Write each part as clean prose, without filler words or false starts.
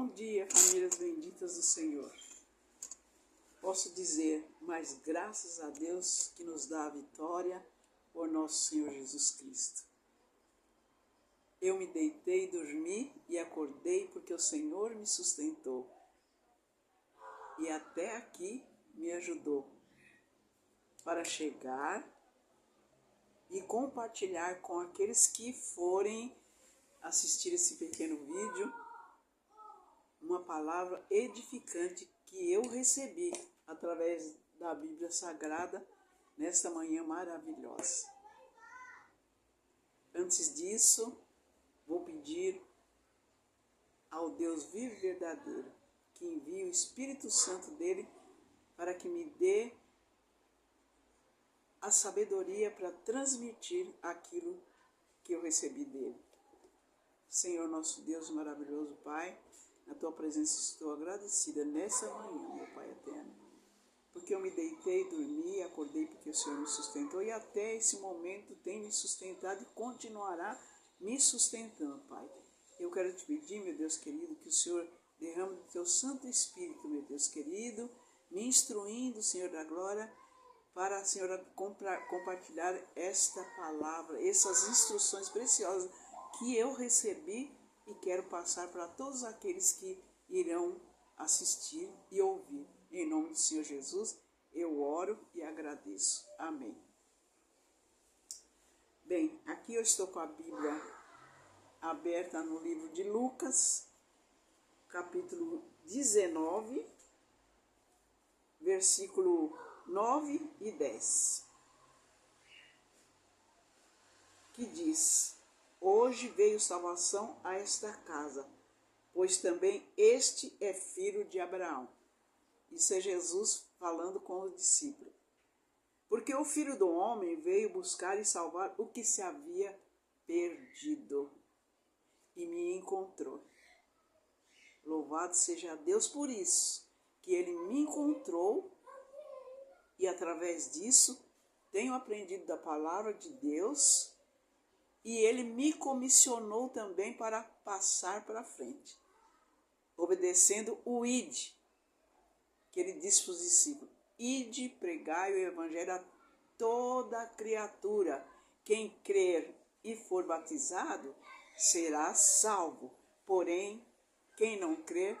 Bom dia, famílias benditas do Senhor. Posso dizer, mas graças a Deus que nos dá a vitória por nosso Senhor Jesus Cristo. Eu me deitei, dormi e acordei porque o Senhor me sustentou. E até aqui me ajudou para chegar e compartilhar com aqueles que forem assistir esse pequeno vídeo uma palavra edificante que eu recebi através da Bíblia Sagrada nesta manhã maravilhosa. Antes disso, vou pedir ao Deus vivo e verdadeiro que envie o Espírito Santo dele para que me dê a sabedoria para transmitir aquilo que eu recebi dele. Senhor nosso Deus maravilhoso Pai, na tua presença estou agradecida nessa manhã, meu Pai eterno, porque eu me deitei, dormi, acordei porque o Senhor me sustentou e até esse momento tem me sustentado e continuará me sustentando, Pai. Eu quero te pedir, meu Deus querido, que o Senhor derrame do teu Santo Espírito, meu Deus querido, me instruindo, Senhor da glória, para a Senhora compartilhar esta palavra, essas instruções preciosas que eu recebi e quero passar para todos aqueles que irão assistir e ouvir. Em nome do Senhor Jesus, eu oro e agradeço. Amém. Bem, aqui eu estou com a Bíblia aberta no livro de Lucas, capítulo 19, versículo 9 e 10, que diz: Hoje veio salvação a esta casa, pois também este é filho de Abraão. Isso é Jesus falando com os discípulos. Porque o Filho do Homem veio buscar e salvar o que se havia perdido e me encontrou. Louvado seja Deus por isso, que ele me encontrou e através disso tenho aprendido da palavra de Deus. E ele me comissionou também para passar para frente, obedecendo o id, que ele disse para os discípulos: ide, pregai o evangelho a toda criatura. Quem crer e for batizado será salvo, porém, quem não crer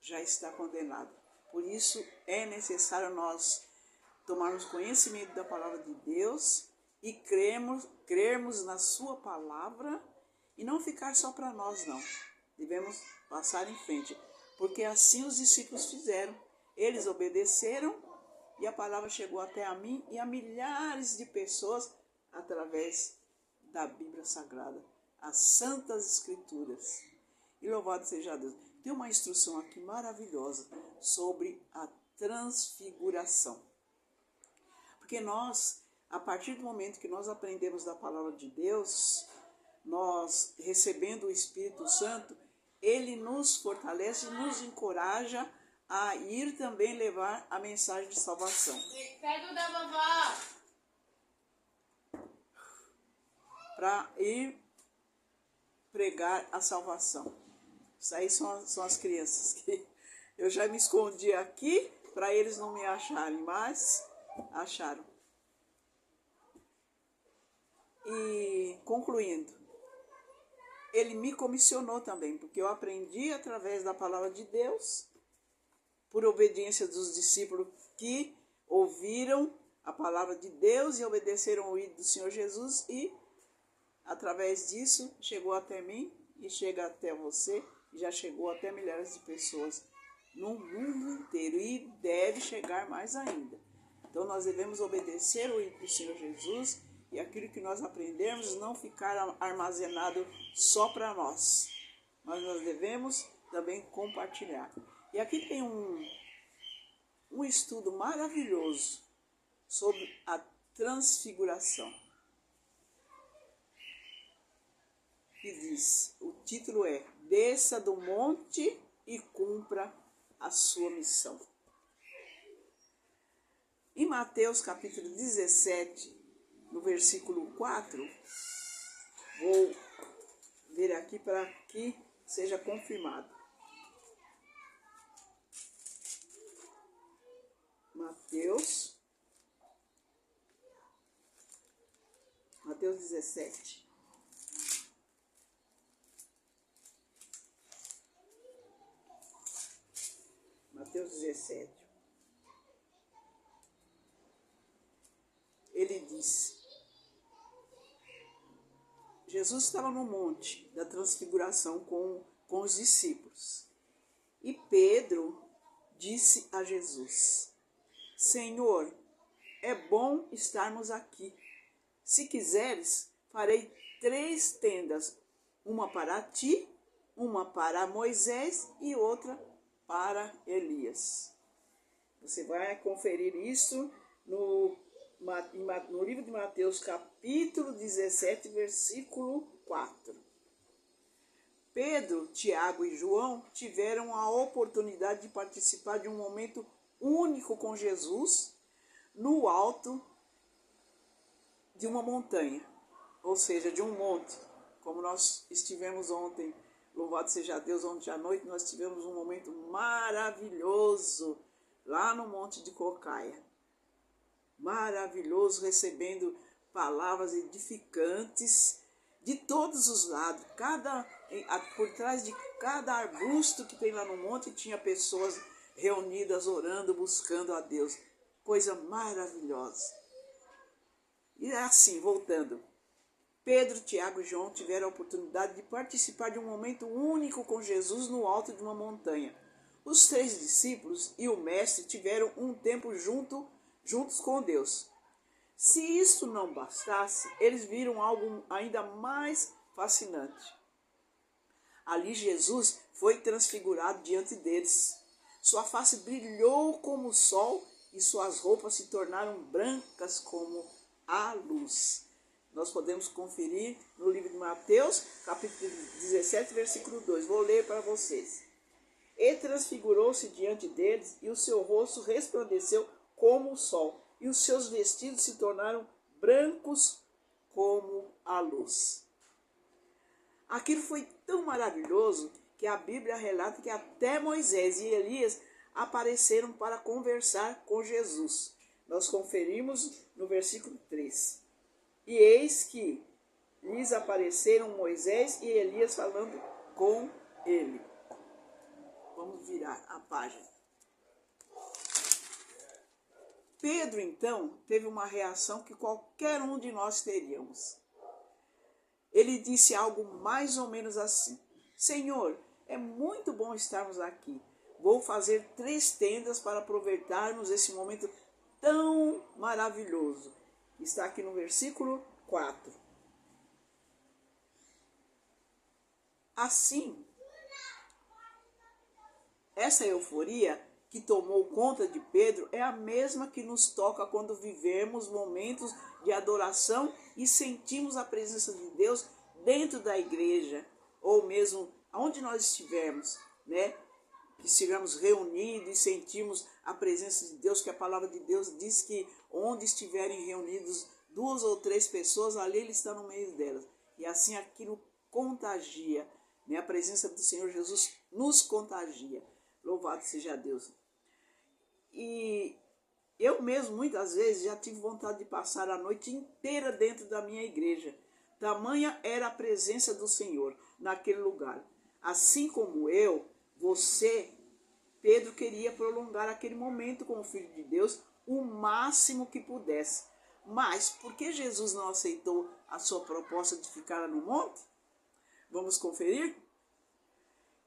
já está condenado. Por isso é necessário nós tomarmos conhecimento da palavra de Deus e crermos na sua palavra e não ficar só para nós, não. Devemos passar em frente, porque assim os discípulos fizeram. Eles obedeceram e a palavra chegou até a mim e a milhares de pessoas através da Bíblia Sagrada, as Santas Escrituras. E louvado seja Deus. Tem uma instrução aqui maravilhosa sobre a transfiguração. Porque nós, a partir do momento que nós aprendemos da palavra de Deus, nós recebendo o Espírito Santo, ele nos fortalece, nos encoraja a ir também levar a mensagem de salvação. Pega o da vovó. Para ir pregar a salvação. Isso aí são as crianças que eu já me escondi aqui para eles não me acharem, mas acharam. E concluindo, ele me comissionou também, porque eu aprendi através da palavra de Deus, por obediência dos discípulos que ouviram a palavra de Deus e obedeceram o ídolo do Senhor Jesus, e através disso chegou até mim e chega até você, e já chegou até milhares de pessoas no mundo inteiro e deve chegar mais ainda. Então nós devemos obedecer o ídolo do Senhor Jesus e aquilo que nós aprendemos não ficar armazenado só para nós, mas nós devemos também compartilhar. E aqui tem um estudo maravilhoso sobre a transfiguração, que diz, o título é: Desça do monte e cumpra a sua missão. Em Mateus capítulo 17, no versículo 4, vou ver aqui para que seja confirmado. Mateus 17. Mateus 17. Ele diz: Jesus estava no monte da transfiguração com os discípulos. E Pedro disse a Jesus: Senhor, é bom estarmos aqui. Se quiseres, farei 3 tendas, uma para ti, uma para Moisés e outra para Elias. Você vai conferir isso no livro de Mateus, capítulo 17, versículo 4. Pedro, Tiago e João tiveram a oportunidade de participar de um momento único com Jesus no alto de uma montanha, ou seja, de um monte, como nós estivemos ontem. Louvado seja Deus, ontem à noite nós tivemos um momento maravilhoso lá no Monte de Cocaia. Maravilhoso, recebendo palavras edificantes de todos os lados. Por trás de cada arbusto que tem lá no monte tinha pessoas reunidas, orando, buscando a Deus. Coisa maravilhosa. E assim, voltando. Pedro, Tiago e João tiveram a oportunidade de participar de um momento único com Jesus no alto de uma montanha. Os 3 discípulos e o mestre tiveram um tempo juntos com Deus. Se isso não bastasse, eles viram algo ainda mais fascinante. Ali Jesus foi transfigurado diante deles. Sua face brilhou como o sol e suas roupas se tornaram brancas como a luz. Nós podemos conferir no livro de Mateus, capítulo 17, versículo 2. Vou ler para vocês. E transfigurou-se diante deles, e o seu rosto resplandeceu como o sol, e os seus vestidos se tornaram brancos como a luz. Aquilo foi tão maravilhoso que a Bíblia relata que até Moisés e Elias apareceram para conversar com Jesus. Nós conferimos no versículo 3. E eis que lhes apareceram Moisés e Elias falando com ele. Vamos virar a página. Pedro, então, teve uma reação que qualquer um de nós teríamos. Ele disse algo mais ou menos assim: Senhor, é muito bom estarmos aqui. Vou fazer 3 tendas para aproveitarmos esse momento tão maravilhoso. Está aqui no versículo 4. Assim, essa euforia que tomou conta de Pedro é a mesma que nos toca quando vivemos momentos de adoração e sentimos a presença de Deus dentro da igreja, ou mesmo onde nós estivermos, né? Que estivemos reunidos e sentimos a presença de Deus, que a palavra de Deus diz que onde estiverem reunidos 2 ou 3 pessoas, ali Ele está no meio delas. E assim aquilo contagia, né? A presença do Senhor Jesus nos contagia. Louvado seja Deus. E eu mesmo, muitas vezes, já tive vontade de passar a noite inteira dentro da minha igreja. Tamanha era a presença do Senhor naquele lugar. Assim como eu, você, Pedro queria prolongar aquele momento com o Filho de Deus o máximo que pudesse. Mas por que Jesus não aceitou a sua proposta de ficar no monte? Vamos conferir?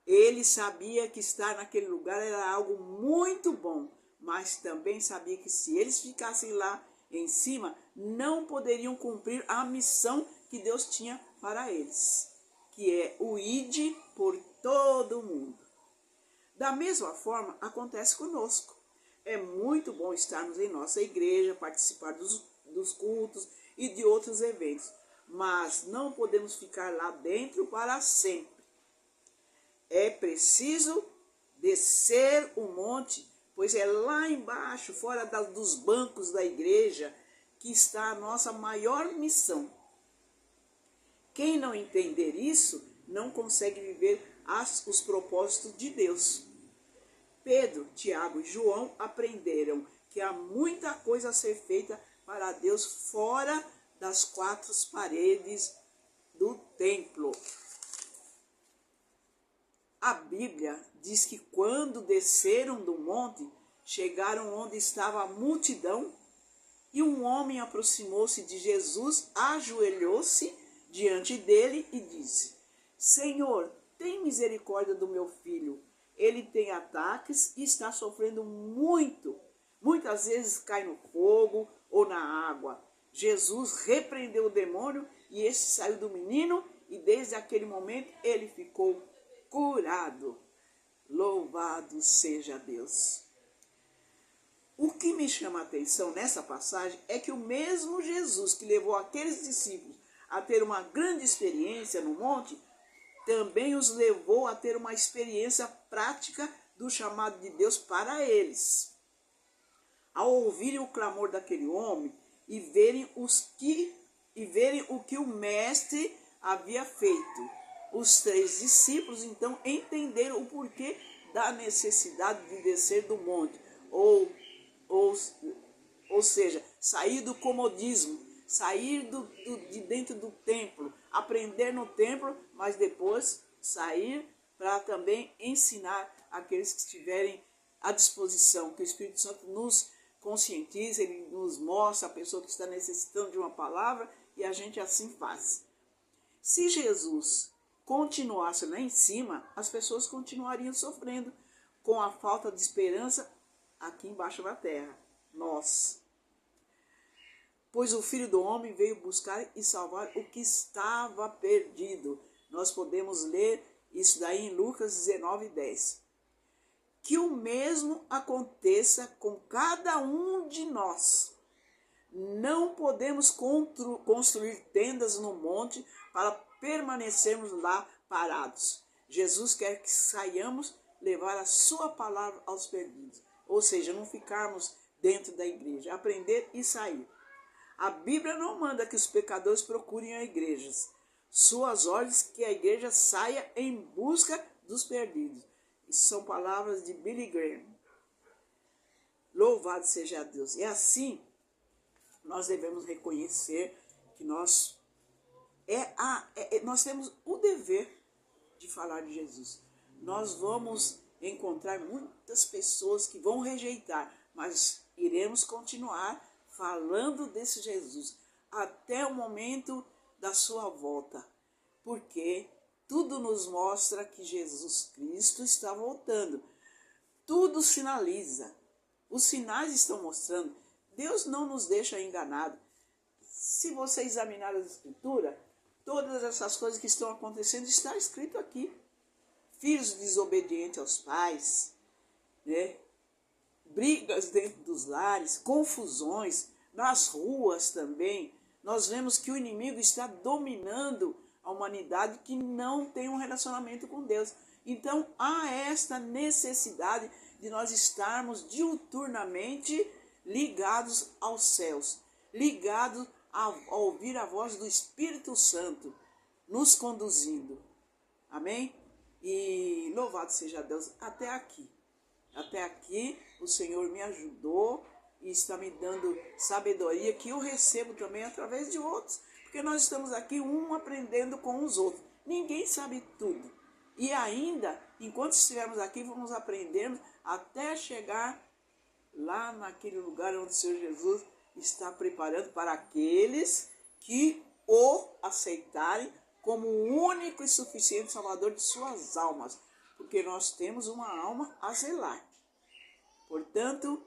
Ele sabia que estar naquele lugar era algo muito bom, mas também sabia que se eles ficassem lá em cima, não poderiam cumprir a missão que Deus tinha para eles, que é o ide por todo o mundo. Da mesma forma, acontece conosco. É muito bom estarmos em nossa igreja, participar dos cultos e de outros eventos, mas não podemos ficar lá dentro para sempre. É preciso descer o monte, pois é lá embaixo, fora dos bancos da igreja, que está a nossa maior missão. Quem não entender isso, não consegue viver os propósitos de Deus. Pedro, Tiago e João aprenderam que há muita coisa a ser feita para Deus fora das quatro paredes do templo. A Bíblia diz que quando desceram do monte, chegaram onde estava a multidão, e um homem aproximou-se de Jesus, ajoelhou-se diante dele e disse: Senhor, tem misericórdia do meu filho. Ele tem ataques e está sofrendo muito. Muitas vezes cai no fogo ou na água. Jesus repreendeu o demônio e esse saiu do menino, e desde aquele momento ele ficou curado. Louvado seja Deus. O que me chama a atenção nessa passagem é que o mesmo Jesus que levou aqueles discípulos a ter uma grande experiência no monte, também os levou a ter uma experiência prática do chamado de Deus para eles. Ao ouvirem o clamor daquele homem e verem o que o mestre havia feito, os 3 discípulos então entenderam o porquê da necessidade de descer do monte, ou seja, sair do comodismo, sair de dentro do templo, aprender no templo, mas depois sair para também ensinar aqueles que estiverem à disposição, que o Espírito Santo nos conscientiza, ele nos mostra a pessoa que está necessitando de uma palavra e a gente assim faz. Se Jesus continuasse lá em cima, as pessoas continuariam sofrendo com a falta de esperança aqui embaixo da terra, nós. Pois o Filho do Homem veio buscar e salvar o que estava perdido. Nós podemos ler isso daí em Lucas 19:10. Que o mesmo aconteça com cada um de nós. Não podemos construir tendas no monte para permanecermos lá parados. Jesus quer que saiamos levar a sua palavra aos perdidos. Ou seja, não ficarmos dentro da igreja, aprender e sair. A Bíblia não manda que os pecadores procurem a igrejas. Suas ordens que a igreja saia em busca dos perdidos. Isso são palavras de Billy Graham. Louvado seja Deus. E assim, nós devemos reconhecer que nós temos o dever de falar de Jesus. Nós vamos encontrar muitas pessoas que vão rejeitar, mas iremos continuar falando desse Jesus até o momento da sua volta, porque tudo nos mostra que Jesus Cristo está voltando. Tudo sinaliza. Os sinais estão mostrando. Deus não nos deixa enganado. Se você examinar a Escritura, todas essas coisas que estão acontecendo está escrito aqui. Filhos desobedientes aos pais, né? Brigas dentro dos lares, confusões nas ruas também. Nós vemos que o inimigo está dominando a humanidade que não tem um relacionamento com Deus. Então há esta necessidade de nós estarmos diuturnamente ligados aos céus, ligados a ouvir a voz do Espírito Santo nos conduzindo. Amém? E louvado seja Deus até aqui. Até aqui o Senhor me ajudou e está me dando sabedoria que eu recebo também através de outros. Porque nós estamos aqui um aprendendo com os outros. Ninguém sabe tudo. E ainda, enquanto estivermos aqui, vamos aprendendo até chegar lá naquele lugar onde o Senhor Jesus está preparando para aqueles que o aceitarem como o único e suficiente Salvador de suas almas. Porque nós temos uma alma a zelar. Portanto,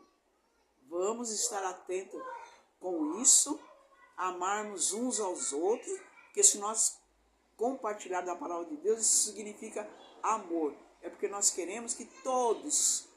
vamos estar atentos com isso, amarmos uns aos outros, porque se nós compartilharmos a palavra de Deus, isso significa amor. É porque nós queremos que todos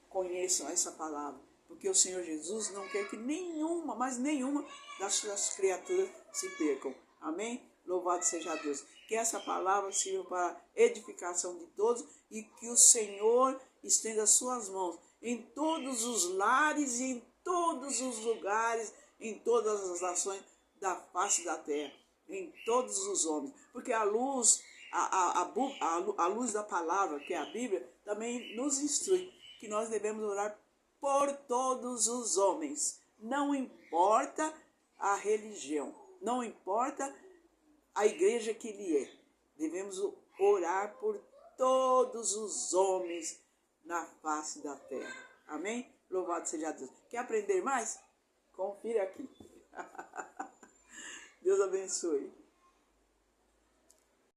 conheçam essa palavra. Porque o Senhor Jesus não quer que nenhuma, mas nenhuma das suas criaturas se percam. Amém? Louvado seja Deus. Que essa palavra sirva para edificação de todos e que o Senhor estenda as suas mãos em todos os lares e em todos os lugares, em todas as nações da face da terra, em todos os homens. Porque a luz, a luz da palavra, que é a Bíblia, também nos instrui que nós devemos orar por todos os homens. Não importa a religião, não importa a igreja que ele é. Devemos orar por todos os homens na face da terra. Amém? Louvado seja Deus. Quer aprender mais? Confira aqui. Deus abençoe.